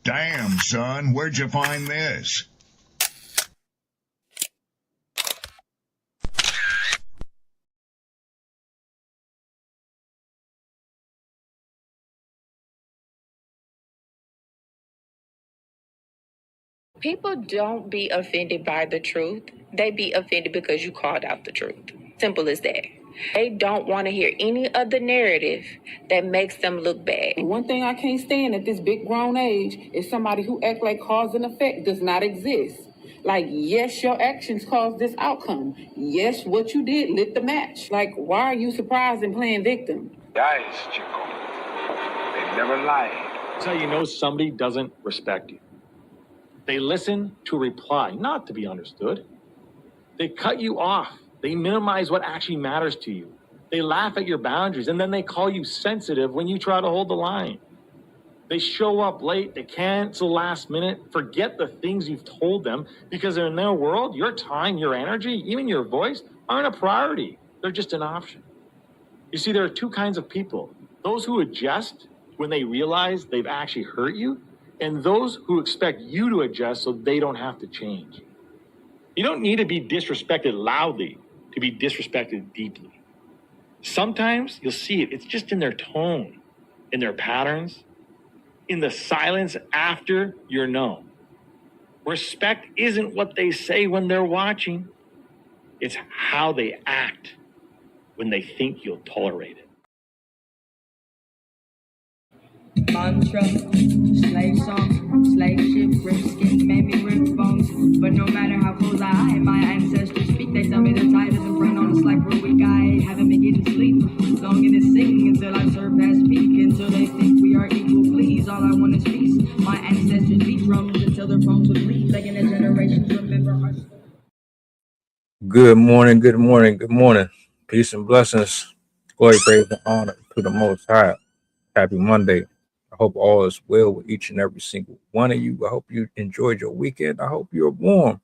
Damn, son, where'd you find this? People don't be offended by the truth. They be offended because you called out the truth. Simple as that. They don't want to hear any other narrative that makes them look bad. One thing I can't stand at this big grown age is somebody who act like cause and effect does not exist. Like, yes, your actions caused this outcome. Yes, what you did lit the match. Like, why are you surprised and playing victim? Guys, Chico, they never lied. That's how you know somebody doesn't respect you. They listen to reply, not to be understood. They cut you off. They minimize what actually matters to you. They laugh at your boundaries, and then they call you sensitive when you try to hold the line. They show up late. They cancel last minute, forget the things you've told them, because in their world, your time, your energy, even your voice aren't a priority. They're just an option. You see, there are two kinds of people. Those who adjust when they realize they've actually hurt you, and those who expect you to adjust so they don't have to change. You don't need to be disrespected loudly to be disrespected deeply. Sometimes you'll see it. It's just in their tone, in their patterns, in the silence after you're known. Respect isn't what they say when they're watching. It's how they act when they think you'll tolerate it. Mantra, slave song, slave ship, rip skin, made me rip bones. But no matter how close I hide, my ancestors speak. They tell me the tide isn't front on the slack for a week. I haven't been getting sleep. Longing to sing until I surpass peak. Until they think we are equal, please. All I want is peace. My ancestors beat drums until their bones would bleed. Begging the generations remember our story. Good morning, good morning, good morning. Peace and blessings. Glory, praise, and honor to the Most High. Happy Monday. I hope all is well with each and every single one of you. I hope you enjoyed your weekend. I hope you're warm.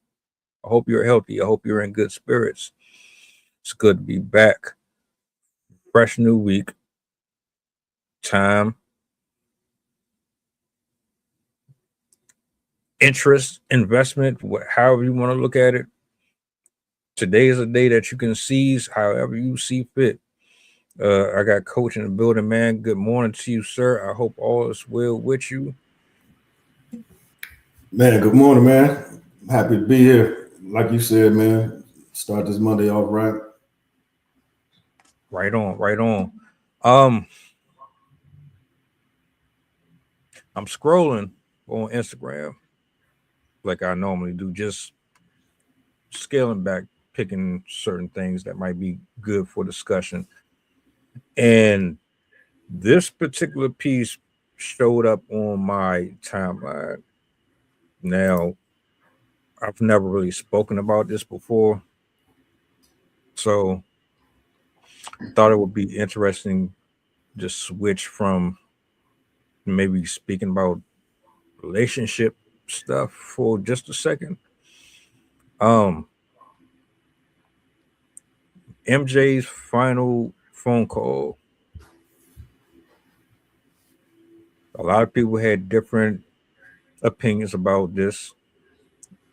I hope you're healthy. I hope you're in good spirits. It's good to be back. Fresh new week. Time. Interest, investment, however you want to look at it. Today is a day that you can seize however you see fit. I got Coach in the building, man. Good morning to you, sir. I hope all is well with you. Man, good morning, man. Happy to be here. Like you said, man, start this Monday off right. Right on. I'm scrolling on Instagram like I normally do, just scaling back, picking certain things that might be good for discussion. And this particular piece showed up on my timeline. Now, I've never really spoken about this before, so I thought it would be interesting to switch from maybe speaking about relationship stuff for just a second. MJ's final phone call. A lot of people had different opinions about this.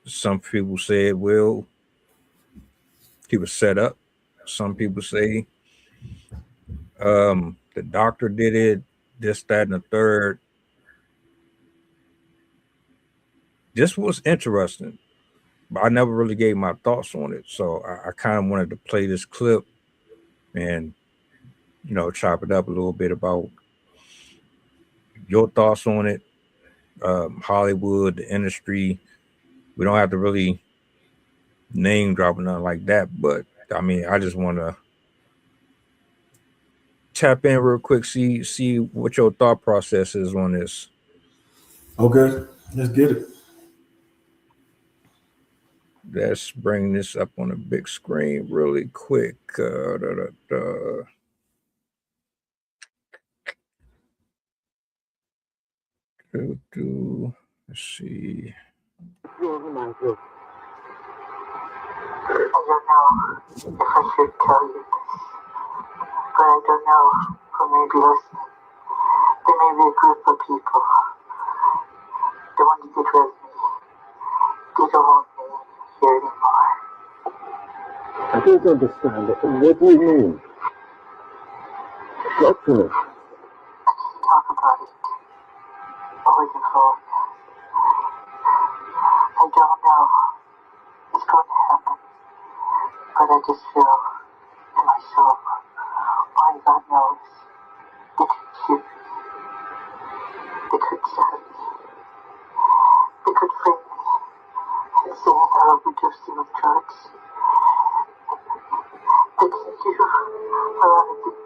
Some people said, well, he was set up. Some people say the doctor did it, this, that, and the third. This was interesting, but I never really gave my thoughts on it. So I kind of wanted to play this clip and, chop it up a little bit about your thoughts on it. Hollywood, the industry. We don't have to really name drop or nothing like that, but I mean, I just want to tap in real quick, see what your thought process is on this. Okay, let's get it. Let's bring this up on a big screen really quick. Let's see. I don't know if I should tell you this, but I don't know who may be listening. There may be a group of people want to get rid of me. They don't want me here anymore. I don't understand. What do you mean? Talk to me. Talk about it over the phone. I don't know it's going to happen, but I just feel in my soul, only God knows, they could shoot me, they could stab me, they could frame me and say I overdosed you with drugs. They can do a lot of things.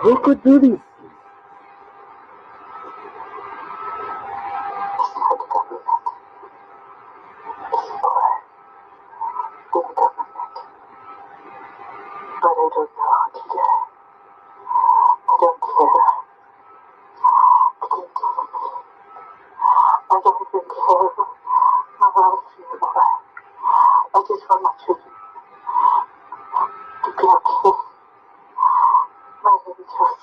Who could do this? It's not the government. It's more than the government. But I don't know, Tita. I don't care. They can kill me. I don't even care my life anymore. I just want my children to be okay. My only choice. To be safe.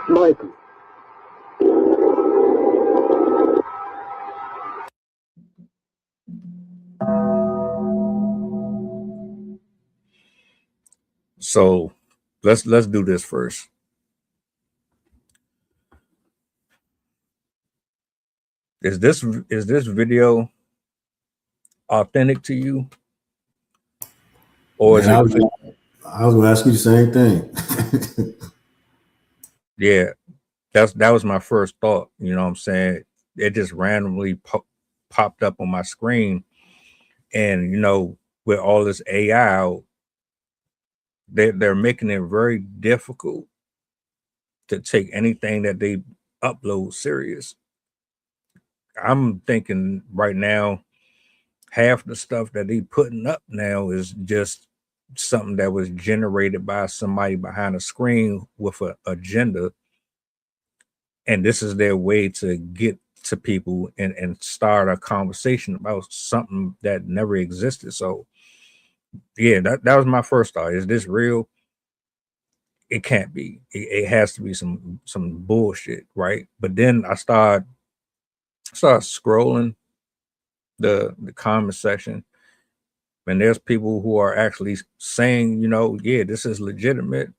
Michael. So let's do this first. Is this video authentic to you, or Man, is it? I was gonna ask you the same thing. Yeah, that was my first thought. You know what I'm saying? It just randomly popped up on my screen, and with all this AI out, they're making it very difficult to take anything that they upload serious. I'm thinking right now, half the stuff that they putting up now is just something that was generated by somebody behind a screen with an agenda, and this is their way to get to people and start a conversation about something that never existed. So yeah, that was my first thought. Is this real? It can't be. It has to be some bullshit, right? But then I start scrolling the comment section, and there's people who are actually saying, yeah, this is legitimate.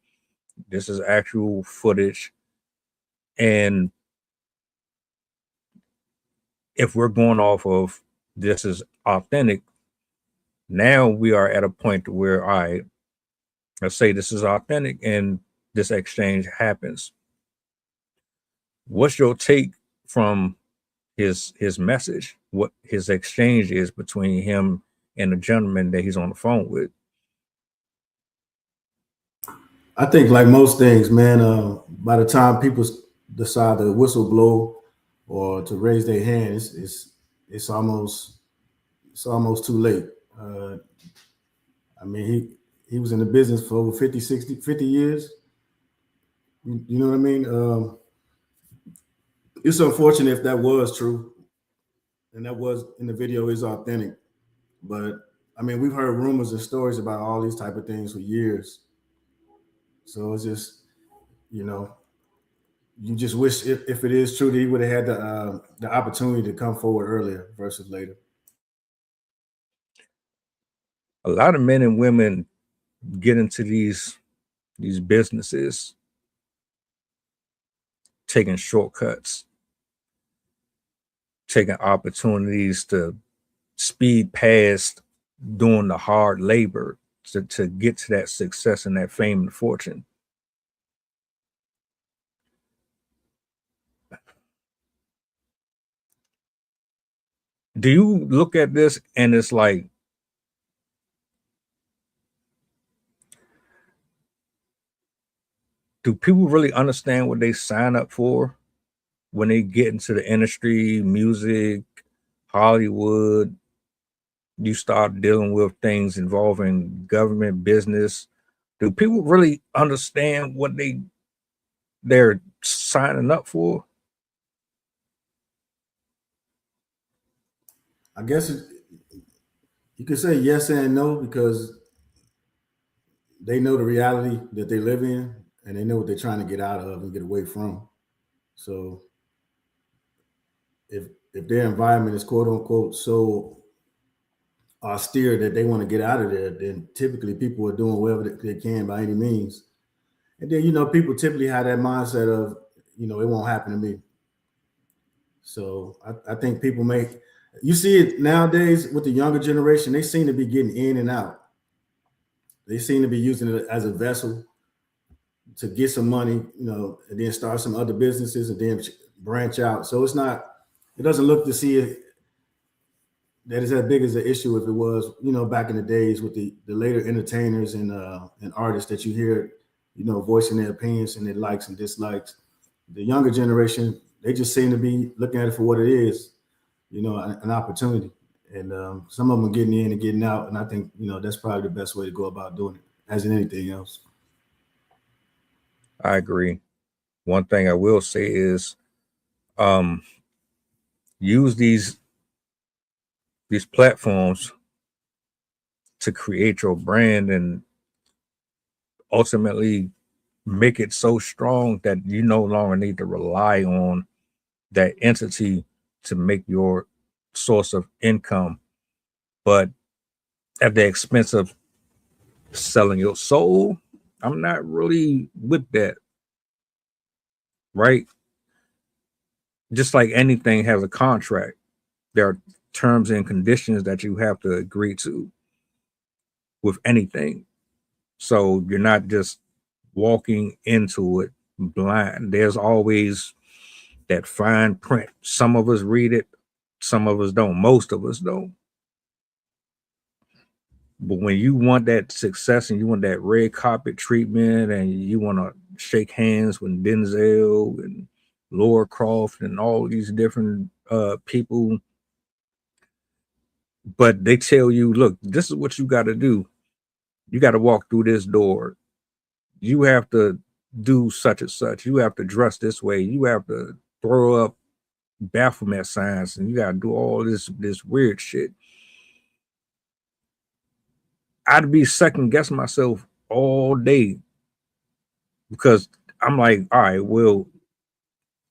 This is actual footage. And if we're going off of this is authentic, now we are at a point where, all right, let's say this is authentic and this exchange happens. What's your take from his message, what his exchange is between him and the gentleman that he's on the phone with? I think, like most things, man, by the time people decide to whistle blow or to raise their hand, it's almost too late. I mean, he was in the business for over 50 years. You know what I mean? It's unfortunate if that was true, and that was in the video is authentic. But I mean, we've heard rumors and stories about all these type of things for years. So it's just, you just wish if it is true that he would have had the opportunity to come forward earlier versus later. A lot of men and women get into these businesses taking shortcuts, taking opportunities to speed past doing the hard labor to get to that success and that fame and fortune. Do you look at this and it's like, do people really understand what they sign up for when they get into the industry, music, Hollywood? You start dealing with things involving government, business. Do people really understand what they're signing up for? I guess you can say yes and no because they know the reality that they live in and they know what they're trying to get out of and get away from. So if their environment is quote unquote so austere that they want to get out of there, then typically people are doing whatever they can by any means. And then people typically have that mindset of it won't happen to me. So I think people you see it nowadays with the younger generation, they seem to be getting in and out. They seem to be using it as a vessel to get some money, and then start some other businesses and then branch out. So it doesn't look to see it that is as big as an issue if it was, back in the days with the later entertainers and artists that you hear, voicing their opinions and their likes and dislikes. The younger generation, they just seem to be looking at it for what it is, an opportunity. And some of them are getting in and getting out. And I think, that's probably the best way to go about doing it, as in anything else. I agree. One thing I will say is use these platforms to create your brand and ultimately make it so strong that you no longer need to rely on that entity to make your source of income, but at the expense of selling your soul. I'm not really with that, right? Just like anything has a contract, there are terms and conditions that you have to agree to with anything. So you're not just walking into it blind. There's always that fine print. Some of us read it, some of us don't, most of us don't. But when you want that success and you want that red carpet treatment and you want to shake hands with Denzel and Laura Croft and all these different people, but they tell you, look, this is what you got to do. You got to walk through this door. You have to do such and such. You have to dress this way. You have to throw up Baphomet signs, and you got to do all this weird shit. I'd be second guessing myself all day because I'm like, all right, well,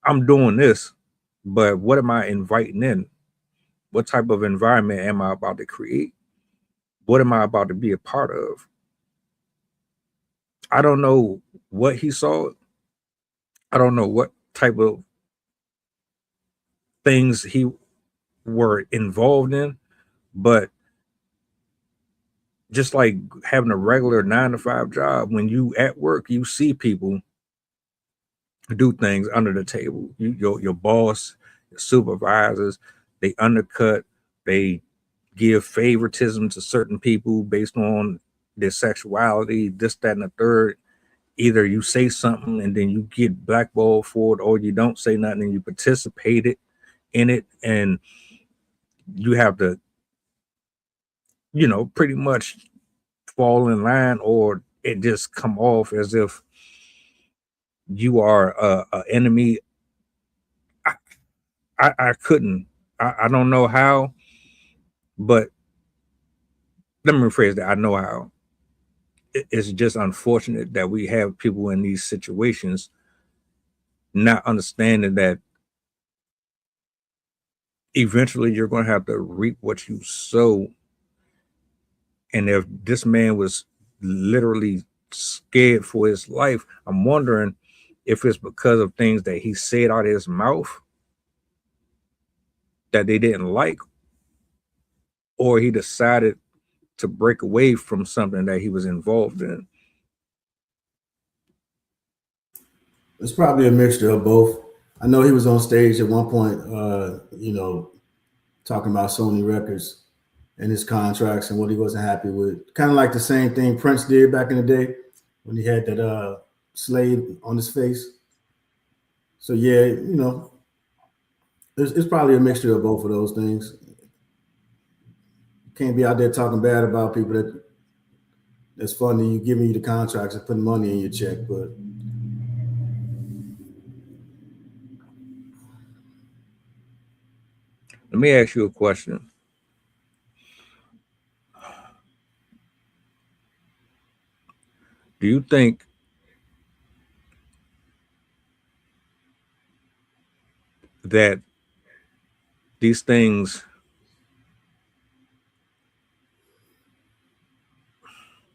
I'm doing this, but what am I inviting in? What type of environment am I about to create? What am I about to be a part of? I don't know what he saw. I don't know what type of things he were involved in, but just like having a regular 9-to-5 job, when you at work, you see people do things under the table. Your boss, your supervisors, they undercut, they give favoritism to certain people based on their sexuality, this, that, and the third. Either you say something and then you get blackballed for it, or you don't say nothing and you participated in it, and you have to, pretty much fall in line, or it just come off as if you are a enemy. I couldn't. I don't know how, but let me rephrase that. I know how. It's just unfortunate that we have people in these situations not understanding that eventually you're going to have to reap what you sow. And if this man was literally scared for his life, I'm wondering if it's because of things that he said out of his mouth that they didn't like, or he decided to break away from something that he was involved in. It's probably a mixture of both. I know he was on stage at one point, talking about Sony Records and his contracts and what he wasn't happy with. Kind of like the same thing Prince did back in the day when he had that slave on his face. So yeah, it's probably a mixture of both of those things. You can't be out there talking bad about people that's funding you, giving you the contracts and putting money in your check, but let me ask you a question. Do you think that these things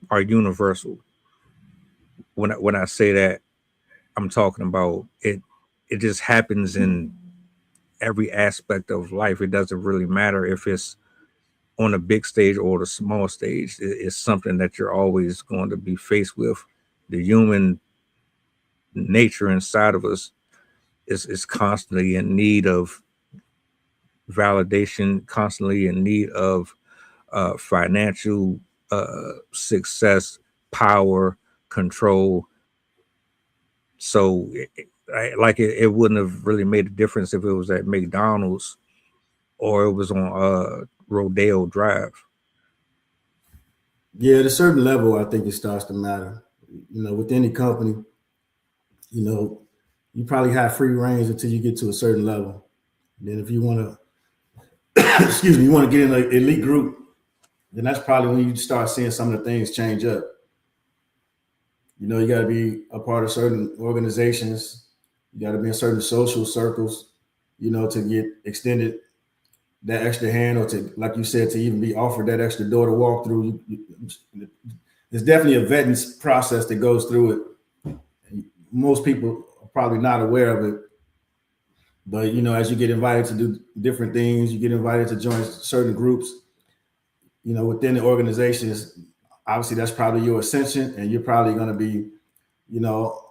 are universal? When I say that, I'm talking about it. It just happens in every aspect of life. It doesn't really matter if it's on a big stage or the small stage. It's something that you're always going to be faced with. The human nature inside of us is constantly in need of validation, constantly in need of financial success, power, control. So, it wouldn't have really made a difference if it was at McDonald's or it was on Rodeo Drive. Yeah, at a certain level, I think it starts to matter. With any company, you probably have free range until you get to a certain level. Then if you want to, excuse me, you want to get in an elite group, then that's probably when you start seeing some of the things change up. You got to be a part of certain organizations. You got to be in certain social circles, to get extended that extra hand, or to, like you said, to even be offered that extra door to walk through. There's definitely a vetting process that goes through it. Most people are probably not aware of it, but as you get invited to do different things, you get invited to join certain groups. Within the organizations, obviously that's probably your ascension, and you're probably going to be, you know,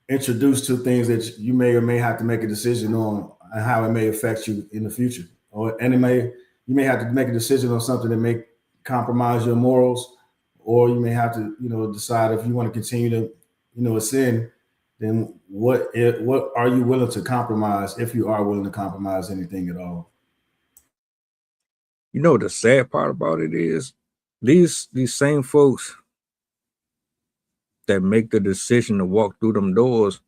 introduced to things that you may or may have to make a decision on and how it may affect you in the future. And you may have to make a decision on something that may compromise your morals, or you may have to, decide if you want to continue to, ascend. Then what are you willing to compromise, if you are willing to compromise anything at all? The sad part about it is these same folks that make the decision to walk through them doors,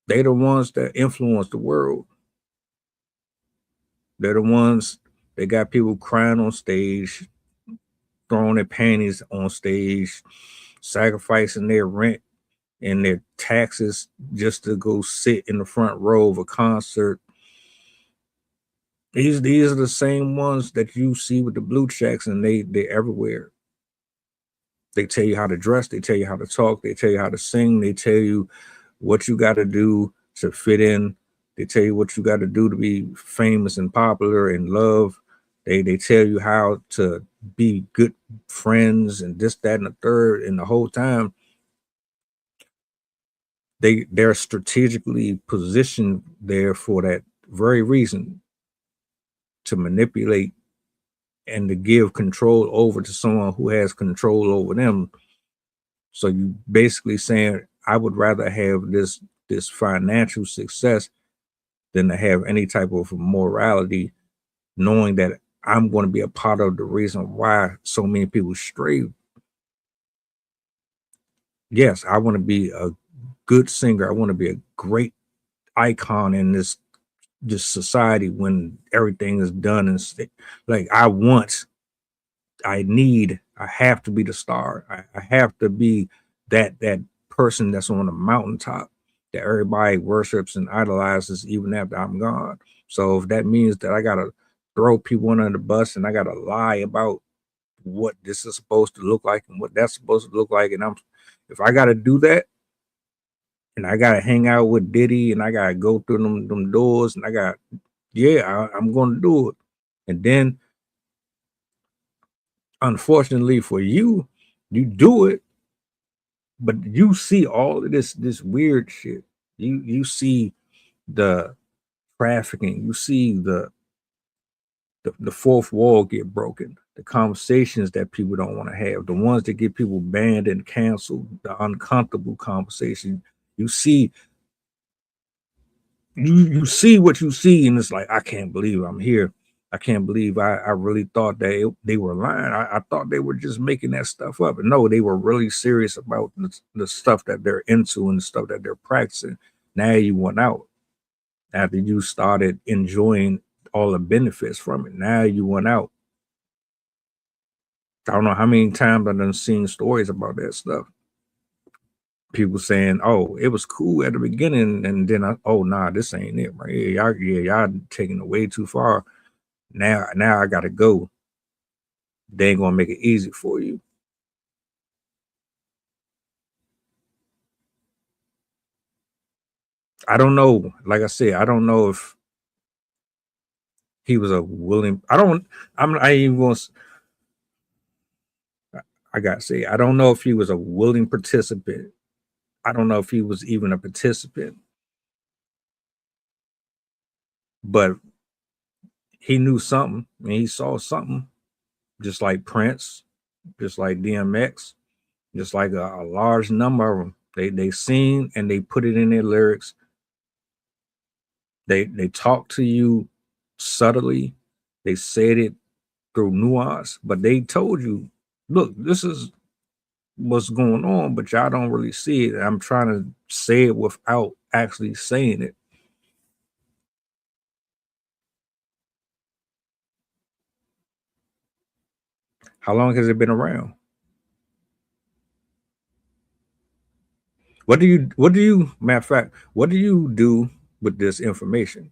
they the ones that influence the world. They're the ones that got people crying on stage, throwing their panties on stage, sacrificing their rent and their taxes just to go sit in the front row of a concert. These are the same ones that you see with the blue checks, and they're everywhere. They tell you how to dress, they tell you how to talk, they tell you how to sing, they tell you what you got to do to fit in, they tell you what you got to do to be famous and popular and loved. They tell you how to be good friends and this, that, and the third. And the whole time they're strategically positioned there for that very reason, to manipulate and to give control over to someone who has control over them. So you basically saying, I would rather have this financial success than to have any type of morality, knowing that I'm going to be a part of the reason why so many people stray. Yes, I want to be a good singer. I want to be a great icon in this society when everything is done and like I have to be the star. I have to be that person that's on the mountaintop that everybody worships and idolizes even after I'm gone. So if that means that I gotta throw people under the bus and I gotta lie about what this is supposed to look like and what that's supposed to look like, and if I gotta do that, and I gotta hang out with Diddy, and I gotta go through them doors, and I'm gonna do it. And then, unfortunately for you, you do it, but you see all of this weird shit. You see the trafficking, you see the fourth wall get broken, the conversations that people don't want to have, the ones that get people banned and canceled, the uncomfortable conversation. You see you see what you see, and it's like, I can't believe I'm here. I can't believe I really thought that they were lying. I thought they were just making that stuff up. And no, they were really serious about the stuff that they're into and the stuff that they're practicing. Now you went out after you started enjoying all the benefits from it. Now you went out I don't know how many times I've done seen stories about that stuff. People saying, "Oh, it was cool at the beginning," and then oh, nah, this ain't it right here. Y'all taking it way too far. Now I gotta go. They ain't gonna make it easy for you. I don't know. Like I said, I don't know if he was a willing. I even want. I gotta say, I don't know if he was a willing participant. I don't know if he was even a participant, but he knew something and he saw something, just like Prince, just like DMX, just like a large number of them. They seen and they put it in their lyrics. They talk to you subtly. They said it through nuance, but they told you, look, this is what's going on, but y'all don't really see it. I'm trying to say it without actually saying it. How long has it been around? What do you matter of fact, what do you do with this information?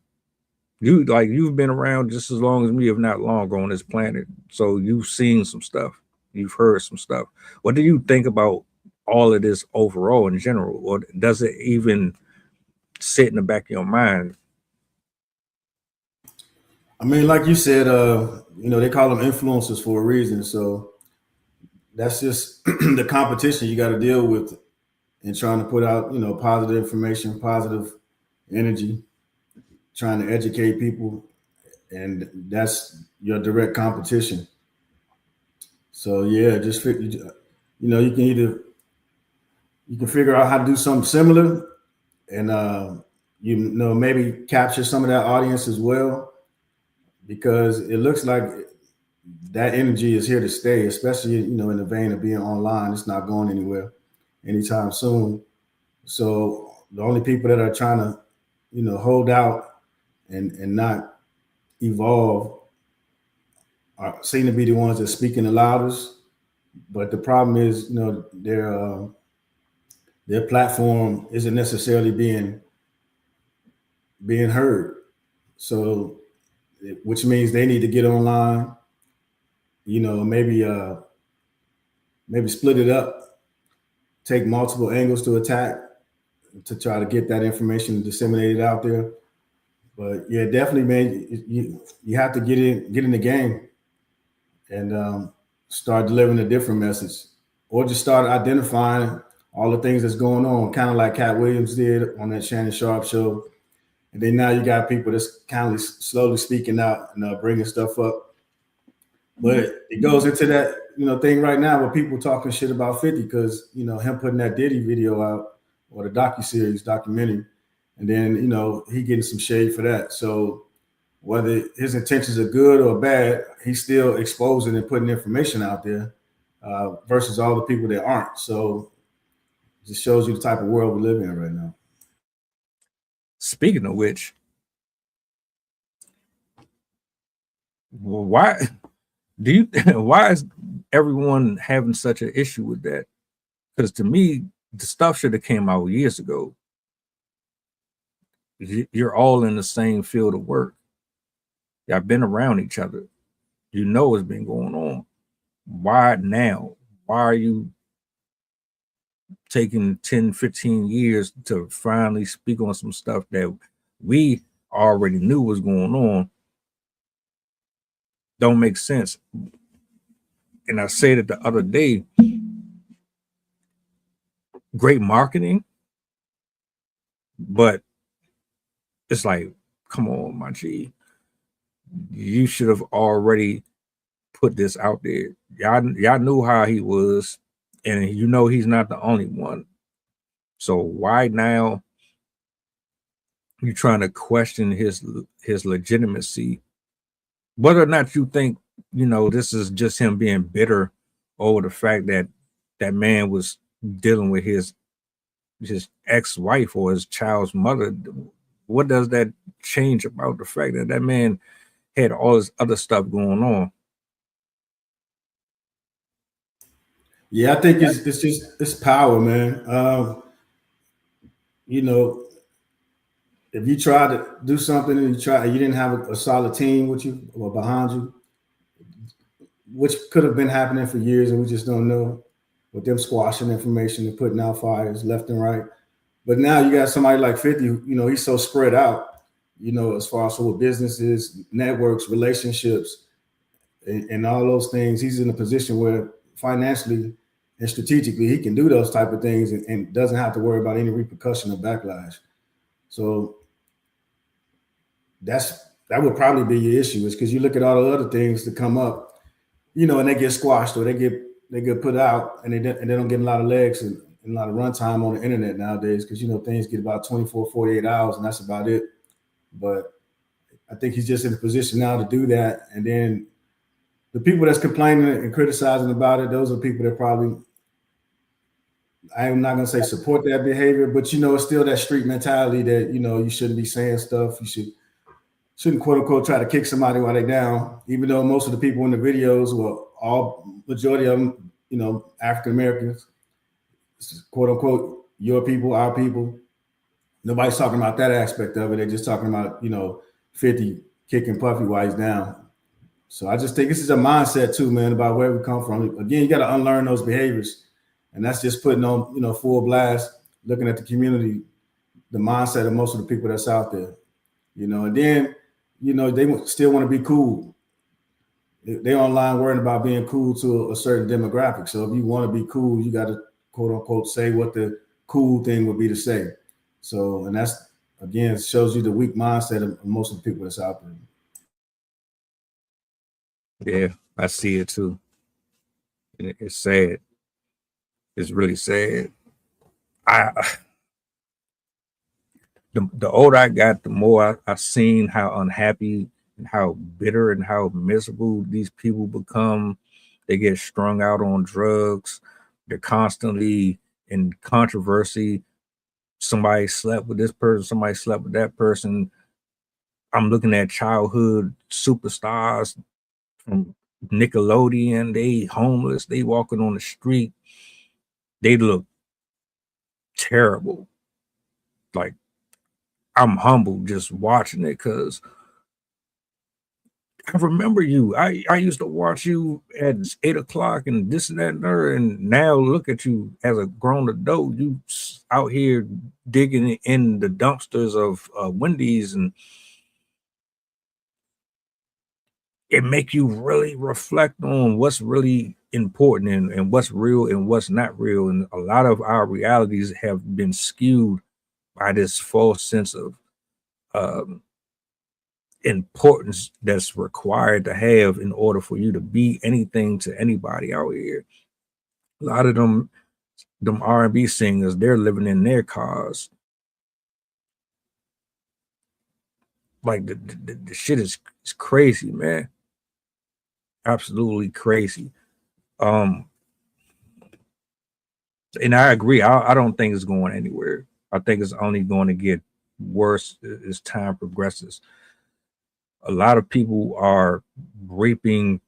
You've been around just as long as me, if not longer, on this planet. So you've seen some stuff, you've heard some stuff. What do you think about all of this overall in general? Or does it even sit in the back of your mind? I mean, like you said, they call them influencers for a reason. So that's just the competition you got to deal with and trying to put out, positive information, positive energy, trying to educate people. And that's your direct competition. So yeah, you can figure out how to do something similar and, maybe capture some of that audience as well, because it looks like that energy is here to stay, especially in the vein of being online. It's not going anywhere anytime soon. So the only people that are trying to hold out and not evolve seem to be the ones that are speaking the loudest. But the problem is, their platform isn't necessarily being heard. So, which means they need to get online. Maybe split it up, take multiple angles to attack to try to get that information disseminated out there. But yeah, definitely, man, you have to get in the game and start delivering a different message, or just start identifying all the things that's going on, kind of like Cat Williams did on that Shannon Sharp show. And then now you got people that's kind of slowly speaking out and bringing stuff up. But it goes into that thing right now where people talking shit about 50 because him putting that Diddy video out, or the documentary, and then he getting some shade for that. So whether his intentions are good or bad, he's still exposing and putting information out there versus all the people that aren't. So it just shows you the type of world we live in right now. Speaking of which, why why is everyone having such an issue with that? Because to me, the stuff should have came out years ago. You're all in the same field of work. Y'all been around each other. You know what's been going on. Why now? Why are you taking 10, 15 years to finally speak on some stuff that we already knew was going on? Don't make sense. And I said it the other day, great marketing, but it's like, come on, my G. You should have already put this out there. Y'all knew how he was, and he's not the only one. So why now you trying to question his legitimacy? Whether or not you think this is just him being bitter over the fact that that man was dealing with his ex-wife or his child's mother, what does that change about the fact that that man had all this other stuff going on? Yeah, I think it's power, man. You know, if you try to do something and you didn't have a solid team with you or behind you, which could have been happening for years and we just don't know, with them squashing information and putting out fires left and right. But now you got somebody like 50, he's so spread out, as far as with businesses, networks, relationships, and all those things. He's in a position where financially and strategically he can do those type of things and doesn't have to worry about any repercussion or backlash. So that would probably be your issue, is because you look at all the other things that come up, and they get squashed or they get put out, and they don't get a lot of legs and a lot of runtime on the internet nowadays, because things get about 24, 48 hours, and that's about it. But I think he's just in a position now to do that. And then the people that's complaining and criticizing about it, those are people that probably, I'm not gonna say support that behavior, but it's still that street mentality that you shouldn't be saying stuff. You shouldn't quote unquote try to kick somebody while they're down, even though most of the people in the videos were majority of them, African Americans, quote unquote, your people, our people. Nobody's talking about that aspect of it. They're just talking about, 50 kicking Puffy while he's down. So I just think this is a mindset too, man, about where we come from. Again, you got to unlearn those behaviors. And that's just putting on, full blast, looking at the community, the mindset of most of the people that's out there, and then, they still want to be cool. They're online worrying about being cool to a certain demographic. So if you want to be cool, you got to quote unquote say what the cool thing would be to say. So, and that's, again, shows you the weak mindset of most of the people that's out there. Yeah, I see it too. And it's sad. It's really sad. The older I got, the more I seen how unhappy and how bitter and how miserable these people become. They get strung out on drugs. They're constantly in controversy. Somebody slept with this person, somebody slept with that person. I'm looking at childhood superstars from Nickelodeon. They homeless, they walking on the street. They look terrible. Like, I'm humbled just watching it, because I remember you. I used to watch you at 8 o'clock and this and that and that. And now look at you as a grown adult. You out here digging in the dumpsters of Wendy's, and it make you really reflect on what's really important and what's real and what's not real. And a lot of our realities have been skewed by this false sense of um, importance that's required to have in order for you to be anything to anybody out here. A lot of them R&B singers, they're living in their cars. Like the shit is crazy, man. Absolutely crazy. And I agree. I don't think it's going anywhere. I think it's only going to get worse as time progresses. A lot of people are reaping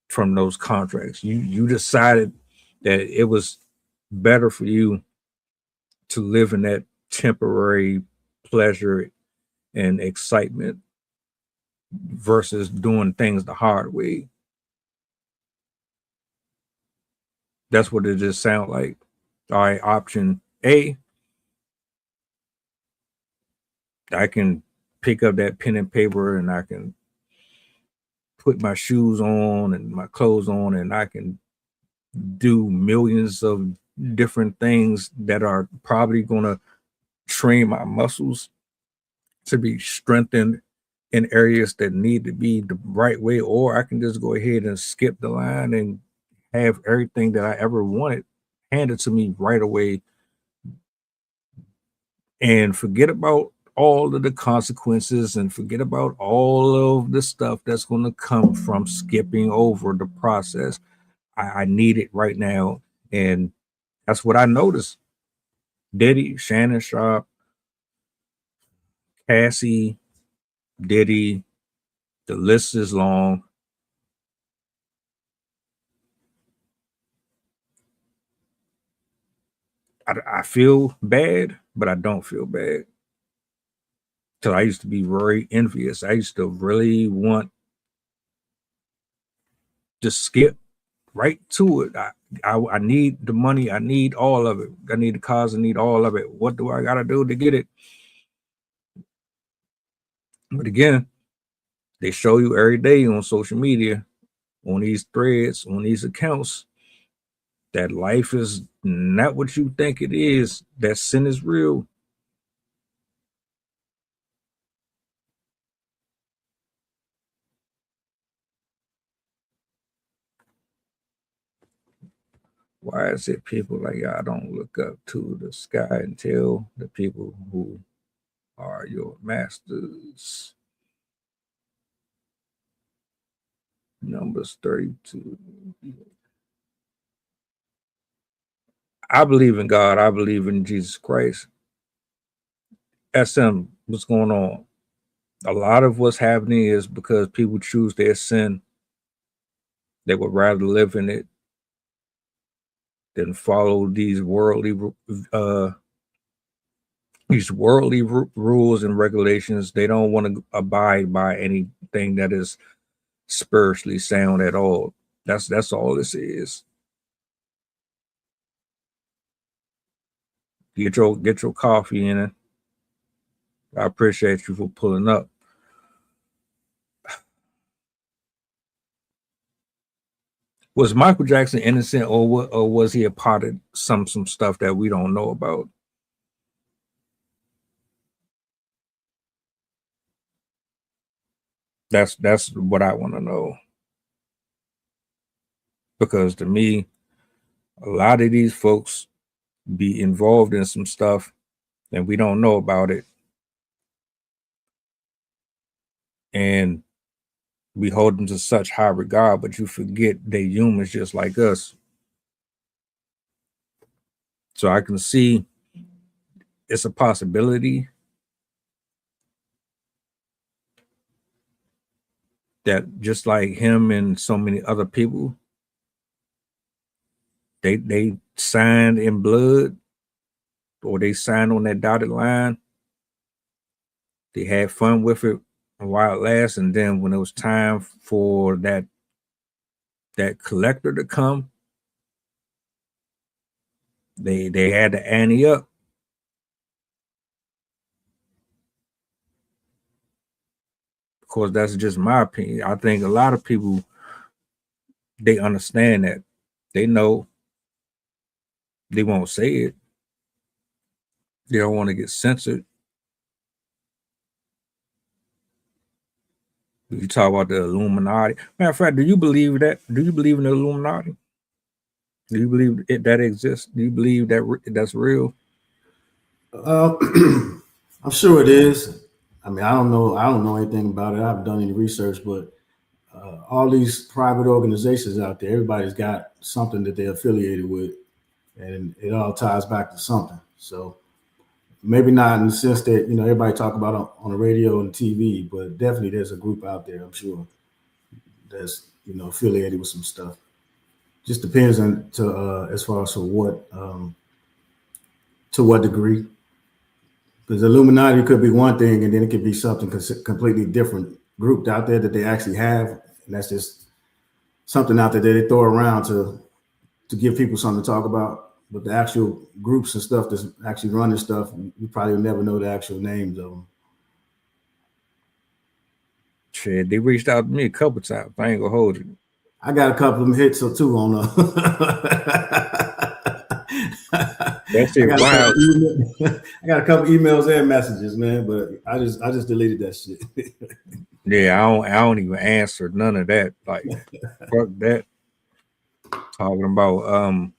from those contracts. You decided that it was better for you to live in that temporary pleasure and excitement versus doing things the hard way. That's what it just sounds like. All right, option A, I can pick up that pen and paper and I can put my shoes on and my clothes on, and I can do millions of different things that are probably going to train my muscles to be strengthened in areas that need to be the right way. Or I can just go ahead and skip the line and have everything that I ever wanted handed to me right away, and forget about all of the consequences and forget about all of the stuff that's going to come from skipping over the process. I need it right now. And that's what I noticed. Diddy, Shannon Sharp, Cassie, Diddy, the list is long. I feel bad, but I don't feel bad. So I used to be very envious. I used to really want to skip right to it. I need the money. I need all of it. I need the cars. I need all of it. What do I got to do to get it? But again, they show you every day on social media, on these threads, on these accounts, that life is not what you think it is. That sin is real. Why is it people like y'all don't look up to the sky and tell the people who are your masters? Numbers 32. I believe in God. I believe in Jesus Christ. SM, what's going on? A lot of what's happening is because people choose their sin. They would rather live in it than follow these worldly rules and regulations. They don't want to abide by anything that is spiritually sound at all. That's all this is. Get your coffee in it. I appreciate you for pulling up. Was Michael Jackson innocent, or was he a part of some stuff that we don't know about? That's what I want to know. Because to me, a lot of these folks be involved in some stuff and we don't know about it. And we hold them to such high regard, but you forget they humans just like us. So I can see it's a possibility that just like him and so many other people, they signed in blood, or they signed on that dotted line. They had fun with it while it lasts, and then when it was time for that collector to come, they had to ante up. Of course, that's just my opinion. I think a lot of people, they understand that. They know. They won't say it. They don't want to get censored. You talk about the Illuminati. Matter of fact, do you believe that? Do you believe in the Illuminati? Do you believe that exists? Do you believe that that's real? I'm sure it is. I mean, I don't know anything about it. I haven't done any research, but all these private organizations out there, everybody's got something that they're affiliated with, and it all ties back to something. So maybe not in the sense that everybody talk about on the radio and TV, but definitely there's a group out there, I'm sure, that's affiliated with some stuff. Just depends on as far as to what degree. Because Illuminati could be one thing, and then it could be something completely different grouped out there that they actually have, and that's just something out there that they throw around to give people something to talk about. But the actual groups and stuff that's actually running stuff, you probably will never know the actual names of them. Shit, they reached out to me a couple times. I ain't gonna hold you. I got a couple of them hits or two on that shit wild. I got a couple emails and messages, man, but I just deleted that shit. Yeah, I don't even answer none of that. Like fuck that. Talking about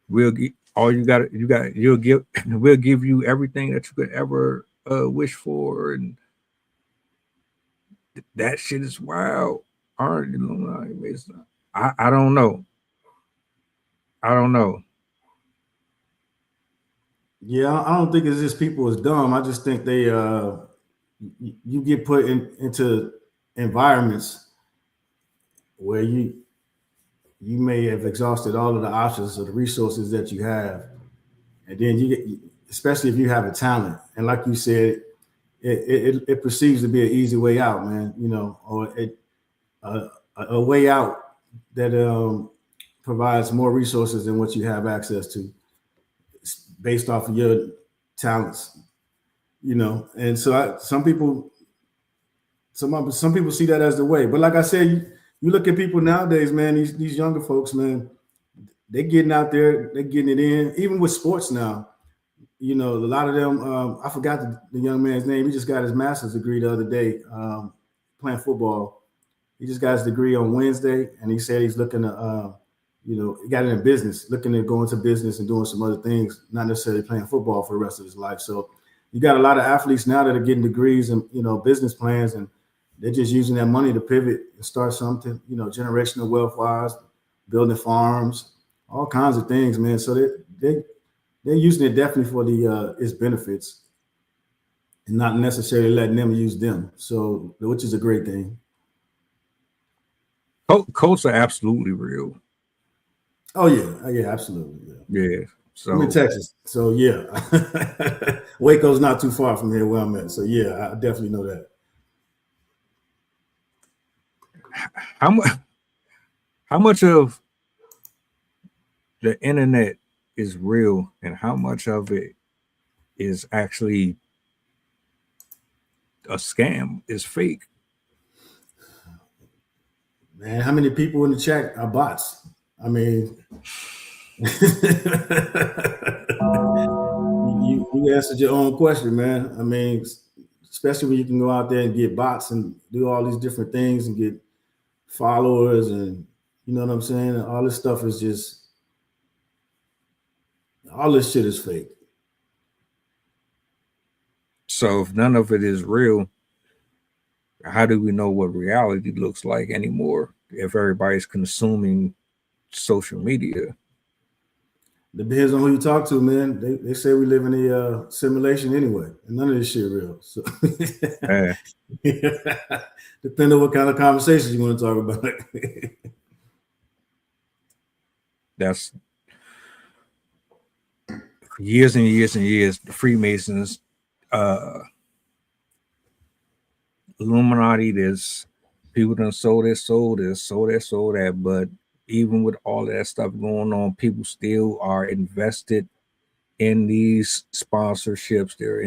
we'll give you everything that you could ever wish for, and that shit is wild. I don't know. I don't know. Yeah, I don't think it's just people is dumb. I just think they you get put into environments where you may have exhausted all of the options or the resources that you have, and then you get, especially if you have a talent, and like you said, it perceives to be an easy way out, man. You know, or a way out that provides more resources than what you have access to, based off of your talents. You know, and so some people see that as the way. But like I said, you look at people nowadays, man. These younger folks, man, they're getting out there, they're getting it in. Even with sports now, you know, a lot of them. I forgot the young man's name. He just got his master's degree the other day, playing football. He just got his degree on Wednesday, and he said he's looking to, you know, he got it in business, looking to go into business and doing some other things, not necessarily playing football for the rest of his life. So you got a lot of athletes now that are getting degrees and, you know, business plans, and they're just using that money to pivot and start something, you know, generational wealth wise, building farms, all kinds of things, man. So they're using it definitely for its benefits, and not necessarily letting them use them. So, which is a great thing. Cults are absolutely real. Oh yeah, absolutely. Yeah. So I'm in Texas, so yeah, Waco's not too far from here where I'm at. So yeah, I definitely know that. How much of the internet is real, and how much of it is actually a scam, is fake? Man, how many people in the chat are bots? I mean, you answered your own question, man. I mean, especially when you can go out there and get bots and do all these different things and get followers, and you know what I'm saying? All this stuff is just, all this shit is fake. So if none of it is real, how do we know what reality looks like anymore if everybody's consuming social media? Depends on who you talk to, man. They say we live in a simulation anyway, and none of this shit real. So depending on what kind of conversations you want to talk about. That's years and years and years. The Freemasons, Illuminati, this people done sold this, sold that. But even with all that stuff going on, people still are invested in these sponsorships. They're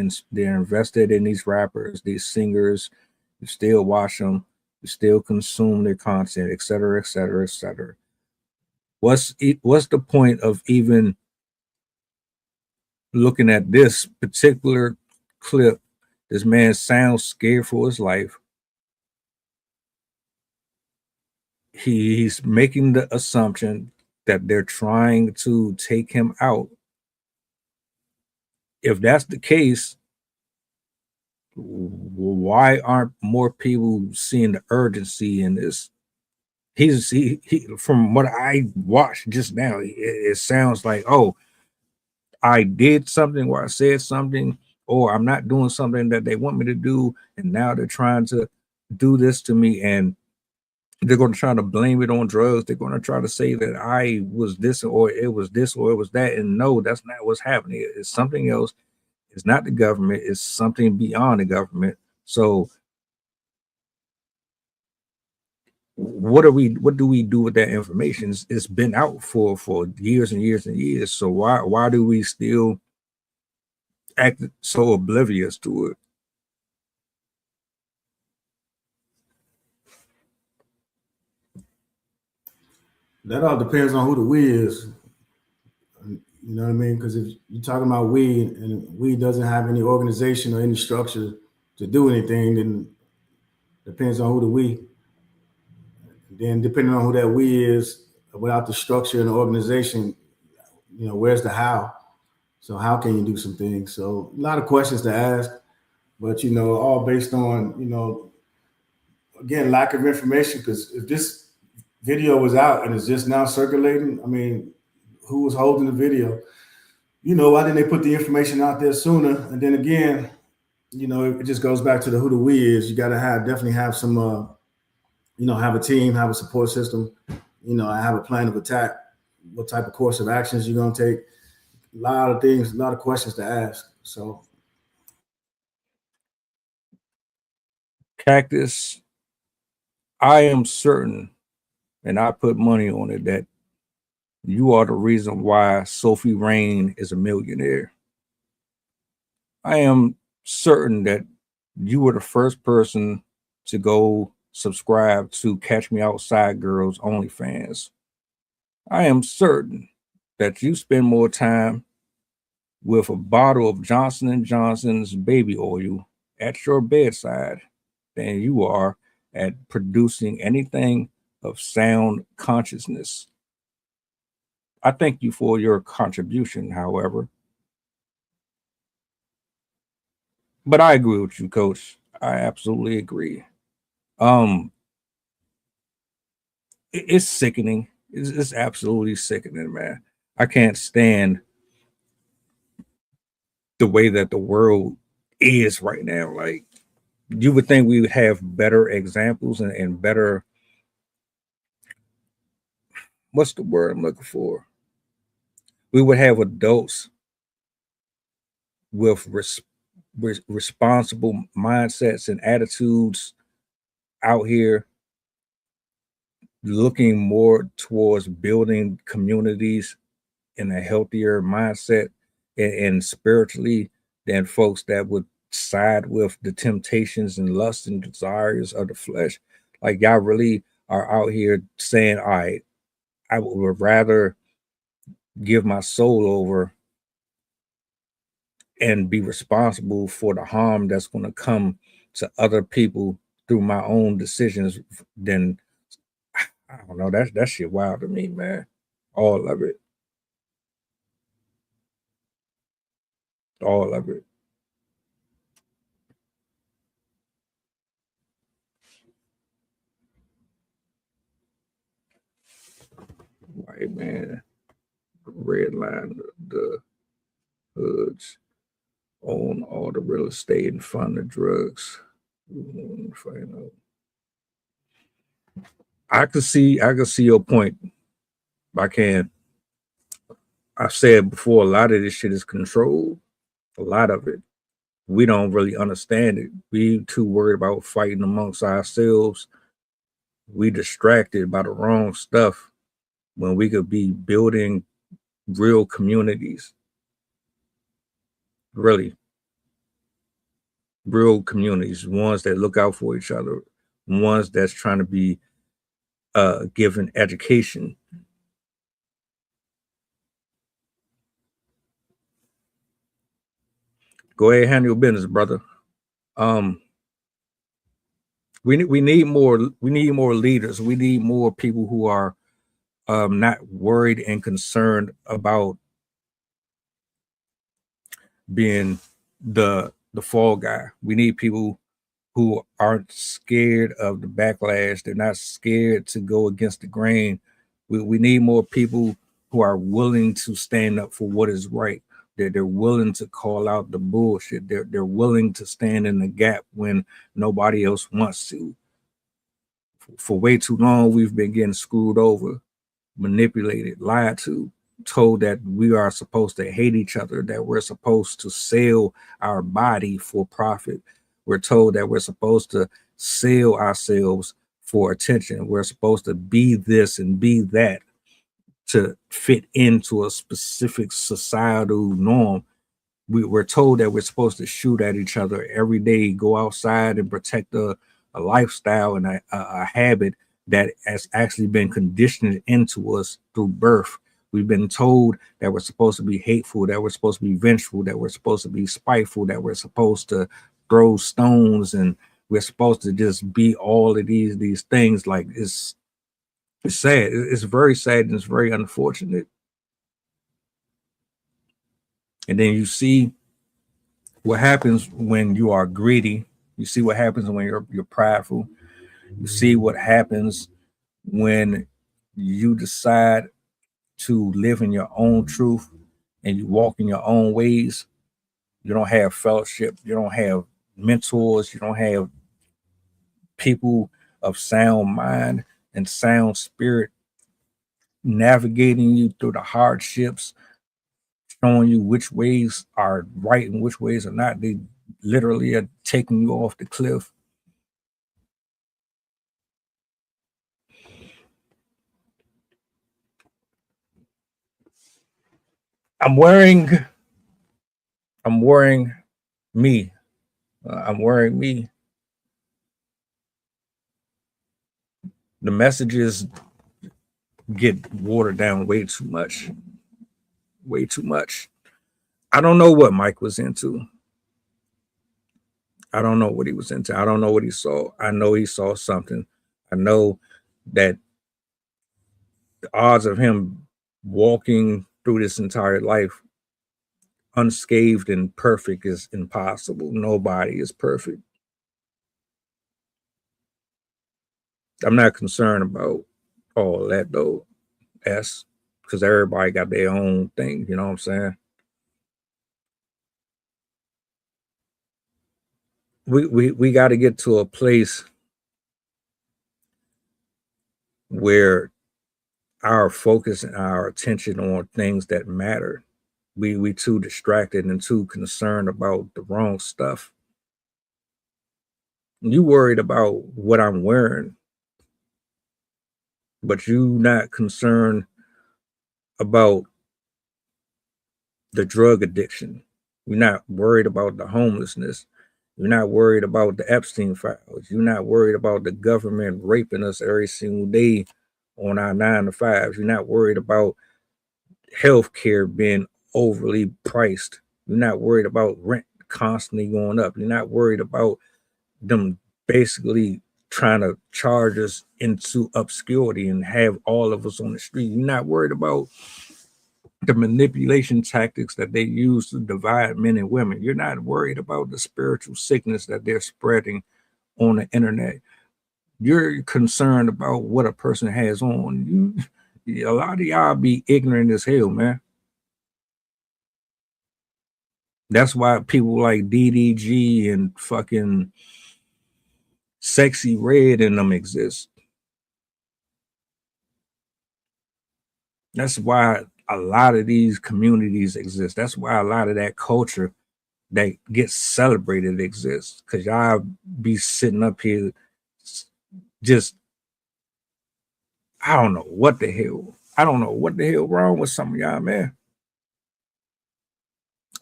invested in these rappers, these singers. You still watch them, you still consume their content, et cetera, et cetera, et cetera. What's the point of even looking at this particular clip? This man sounds scared for his life. He's making the assumption that they're trying to take him out. If that's the case, why aren't more people seeing the urgency in this? He from what I watched just now, it sounds like, oh, I did something or I said something, or I'm not doing something that they want me to do, and now they're trying to do this to me, and they're going to try to blame it on drugs. They're going to try to say that I was this, or it was this, or it was that. And no, that's not what's happening. It's something else. It's not the government. It's something beyond the government. So what do we do with that information? It's been out for years and years and years. So why do we still act so oblivious to it? That all depends on who the we is. You know what I mean? Because if you're talking about we, and we doesn't have any organization or any structure to do anything, then depends on who the we. Then depending on who that we is, without the structure and the organization, you know, where's the how? So how can you do some things? So a lot of questions to ask, but you know, all based on, you know, again, lack of information. Because if this video was out and it's just now circulating, I mean, who was holding the video? You know, why didn't they put the information out there sooner? And then again, you know, it just goes back to who the we is. You got to definitely have some, you know, have a team, have a support system, you know, have a plan of attack, what type of course of actions you're going to take. lot of things, a lot of questions to ask. So Cactus, I am certain, and I put money on it, that you are the reason why Sophie Rain is a millionaire. I am certain that you were the first person to go subscribe to Catch Me Outside Girls OnlyFans. I am certain that you spend more time with a bottle of Johnson & Johnson's baby oil at your bedside than you are at producing anything of sound consciousness. I thank you for your contribution, however. But I agree with you, Coach. I absolutely agree. It's sickening. It's absolutely sickening, man. I can't stand the way that the world is right now. Like, you would think we would have better examples and better, what's the word I'm looking for? We would have adults with responsible mindsets and attitudes out here looking more towards building communities in a healthier mindset and spiritually than folks that would side with the temptations and lusts and desires of the flesh. Like, y'all really are out here saying, all right, I would rather give my soul over and be responsible for the harm that's going to come to other people through my own decisions than, I don't know, that shit wild to me, man. All of it. All of it. Right, man. Red line, the hoods own all the real estate and fund the drugs. I can see your point. I can. I've said before, a lot of this shit is controlled. A lot of it. We don't really understand it. We too worried about fighting amongst ourselves. We distracted by the wrong stuff when we could be building real communities. Really. Real communities, ones that look out for each other, ones that's trying to be given education. Go ahead, handle your business, brother. We need more leaders. We need more people who are not worried and concerned about being the fall guy. We need people who aren't scared of the backlash. They're not scared to go against the grain. We need more people who are willing to stand up for what is right. They're willing to call out the bullshit. They're willing to stand in the gap when nobody else wants to. For way too long, we've been getting screwed over, manipulated, lied to, told that we are supposed to hate each other, that we're supposed to sell our body for profit. We're told that we're supposed to sell ourselves for attention. We're supposed to be this and be that to fit into a specific societal norm. We're told that we're supposed to shoot at each other every day, go outside and protect a lifestyle and a habit that has actually been conditioned into us through birth. We've been told that we're supposed to be hateful, that we're supposed to be vengeful, that we're supposed to be spiteful, that we're supposed to throw stones, and we're supposed to just be all of these things. Like, it's sad. It's very sad and it's very unfortunate. And then you see what happens when you are greedy. You see what happens when you're prideful. You see what happens when you decide to live in your own truth and you walk in your own ways. You don't have fellowship. You don't have mentors. You don't have people of sound mind and sound spirit navigating you through the hardships, showing you which ways are right and which ways are not. They literally are taking you off the cliff. I'm wearing me. I'm wearing me. The messages get watered down way too much. Way too much. I don't know what Mike was into. I don't know what he was into. I don't know what he saw. I know he saw something. I know that the odds of him walking through this entire life unscathed and perfect is impossible. Nobody is perfect. I'm not concerned about all that though, because everybody got their own thing, you know what I'm saying? We got to get to a place where our focus and our attention on things that matter. We too distracted and too concerned about the wrong stuff. You worried about what I'm wearing, but you not concerned about the drug addiction. You're not worried about the homelessness. You're not worried about the Epstein files. You're not worried about the government raping us every single day on our 9 to 5s. You're not worried about healthcare being overly priced. You're not worried about rent constantly going up. You're not worried about them basically trying to charge us into obscurity and have all of us on the street. You're not worried about the manipulation tactics that they use to divide men and women. You're not worried about the spiritual sickness that they're spreading on the internet. You're concerned about what a person has on. A lot of y'all be ignorant as hell, man. That's why people like DDG and fucking Sexy Red and them exist. That's why a lot of these communities exist. That's why a lot of that culture that gets celebrated exists. Because y'all be sitting up here just, I don't know what the hell. I don't know what the hell wrong with some of y'all, man.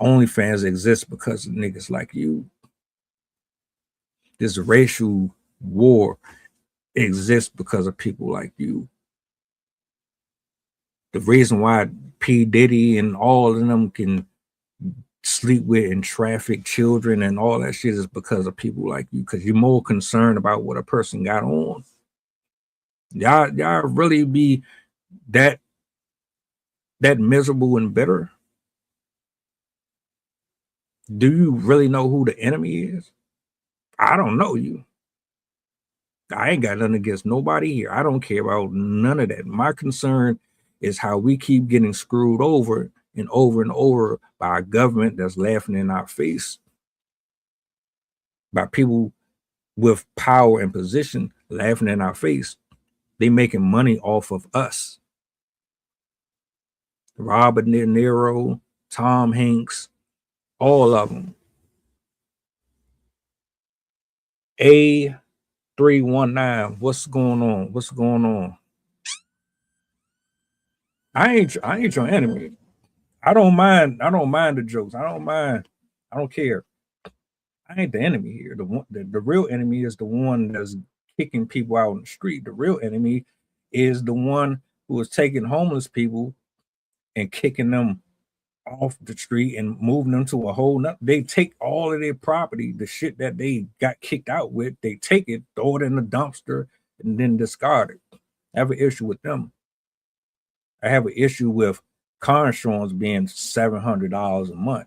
OnlyFans exists because of niggas like you. This racial war exists because of people like you. The reason why P. Diddy and all of them can sleep with and traffic children and all that shit is because of people like you, because you're more concerned about what a person got on. Y'all really be that miserable and bitter? Do you really know who the enemy is? I don't know you. I ain't got nothing against nobody here. I don't care about none of that. My concern is how we keep getting screwed over and over by a government that's laughing in our face, by people with power and position laughing in our face. They making money off of us. Robert De Niro, Tom Hanks, all of them. A319, what's going on? What's going on? I ain't your enemy. I don't mind the jokes. I don't care. I ain't the enemy here. The real enemy is the one that's kicking people out in the street. The real enemy is the one who is taking homeless people and kicking them off the street and moving them to a whole nother. They take all of their property, the shit that they got kicked out with, they take it, throw it in the dumpster, and then discard it. I have an issue with them. I have an issue with car insurance being $700 a month.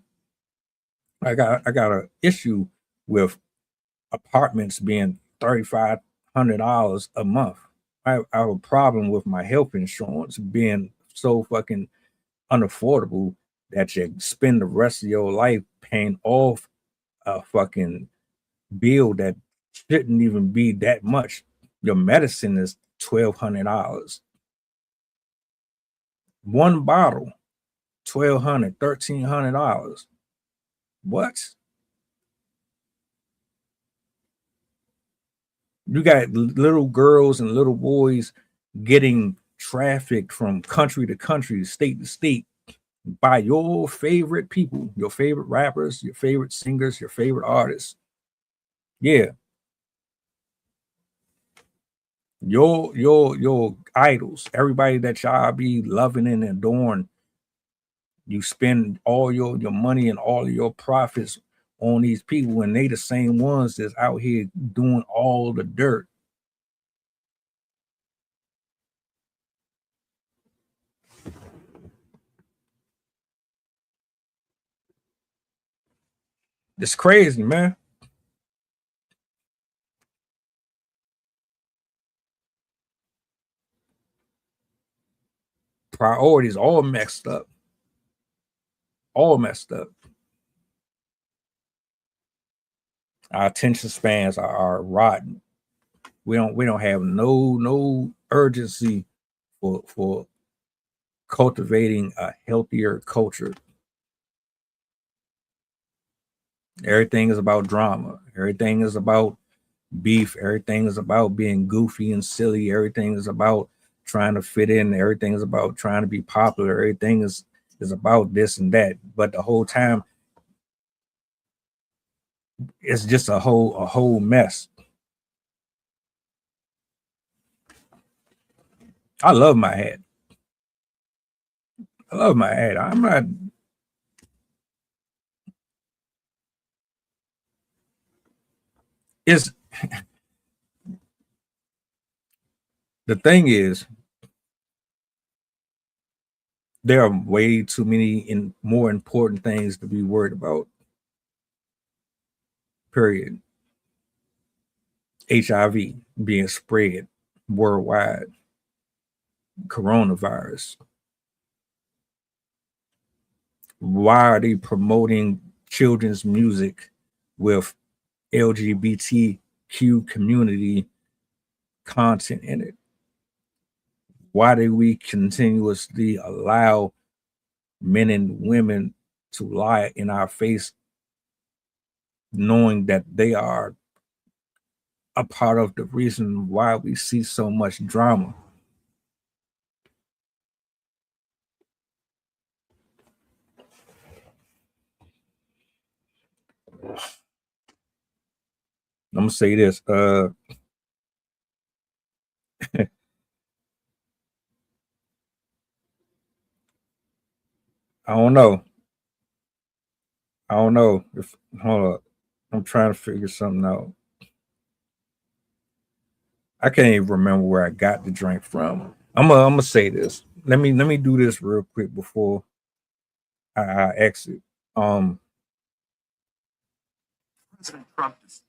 I got an issue with apartments being $3,500 a month. I have a problem with my health insurance being so fucking unaffordable that you spend the rest of your life paying off a fucking bill that shouldn't even be that much. Your medicine is $1,200. One bottle $1,200, $1,300. What? You got little girls and little boys getting trafficked from country to country, state to state by your favorite people, your favorite rappers, your favorite singers, your favorite artists. Yeah. Your idols, everybody that y'all be loving and adoring. You spend all your money and all of your profits on these people, and they the same ones that's out here doing all the dirt. It's crazy, man. Priorities all messed up. All messed up. Our attention spans are rotten. We don't have no urgency for cultivating a healthier culture. Everything is about drama. Everything is about beef. Everything is about being goofy and silly. Everything is about trying to fit in. Everything is about trying to be popular. Everything is about this and that. But the whole time, it's just a whole mess. I love my hat. I love my hat. I'm not. It's the thing is, there are way too many more important things to be worried about. Period. HIV being spread worldwide. Coronavirus. Why are they promoting children's music with LGBTQ community content in it? Why do we continuously allow men and women to lie in our face, knowing that they are a part of the reason why we see so much drama? I'm gonna say this. I don't know. I don't know if hold up. I'm trying to figure something out. I can't even remember where I got the drink from. I'm gonna say this. Let me do this real quick before I exit. President Trump is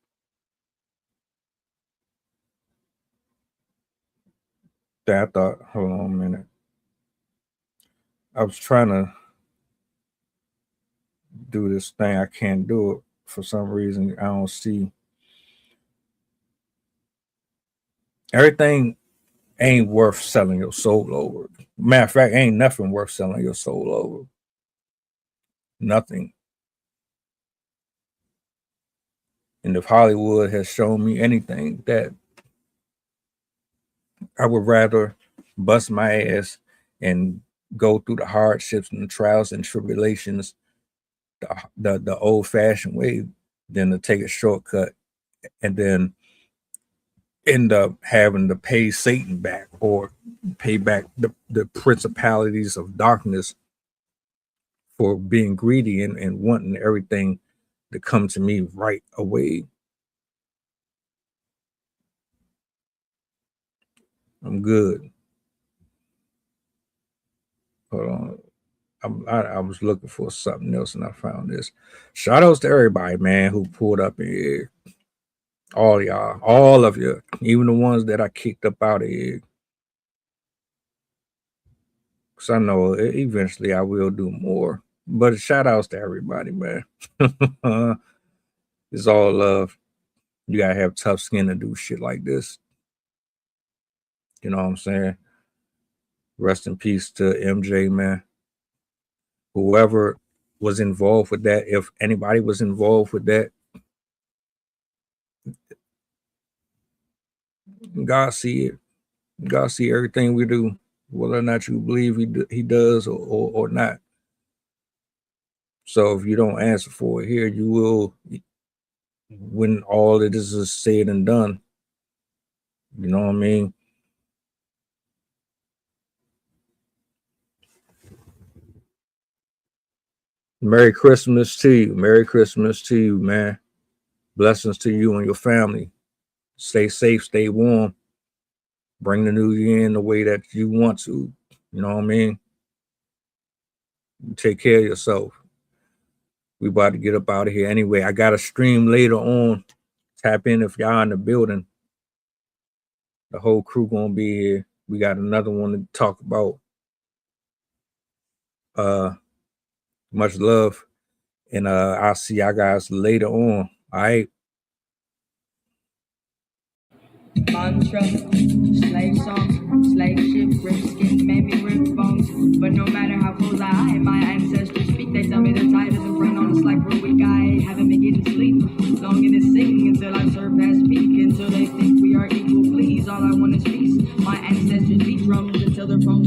I thought, hold on a minute. I was trying to do this thing. I can't do it for some reason. I don't see everything ain't worth selling your soul over. Matter of fact, ain't nothing worth selling your soul over. Nothing. And if Hollywood has shown me anything, that I would rather bust my ass and go through the hardships and the trials and tribulations the old-fashioned way than to take a shortcut and then end up having to pay Satan back or pay back the principalities of darkness for being greedy and wanting everything to come to me right away. I'm good. Hold on. I was looking for something else and I found this. Shout outs to everybody, man, who pulled up in here. All y'all, all of you, even the ones that I kicked up out of here. Because I know eventually I will do more. But shout outs to everybody, man. It's all love. You gotta have tough skin to do shit like this. You know what I'm saying? Rest in peace to MJ, man, whoever was involved with that, if anybody was involved with that, God see it. God see everything we do, whether or not you believe he does or not. So if you don't answer for it here, you will, when all of this is said and done. You know what I mean? Merry Christmas to you. Merry Christmas to you, man. Blessings to you and your family. Stay safe, stay warm. Bring the new year in the way that you want to. You know what I mean? Take care of yourself. We about to get up out of here anyway. I got a stream later on. Tap in if y'all in the building. The whole crew gonna be here. We got another one to talk about. Much love. And I'll see y'all guys later on. All right. Mantra, slave song, slave ship, rip skin, made me rip bones. But no matter how close I am, my ancestors speak. They tell me the tide is in front on us like we're weak. I haven't been getting sleep, longing to sing until I surpass peak. Until they think we are equal, please. All I want is peace. My ancestors beat drums until their phone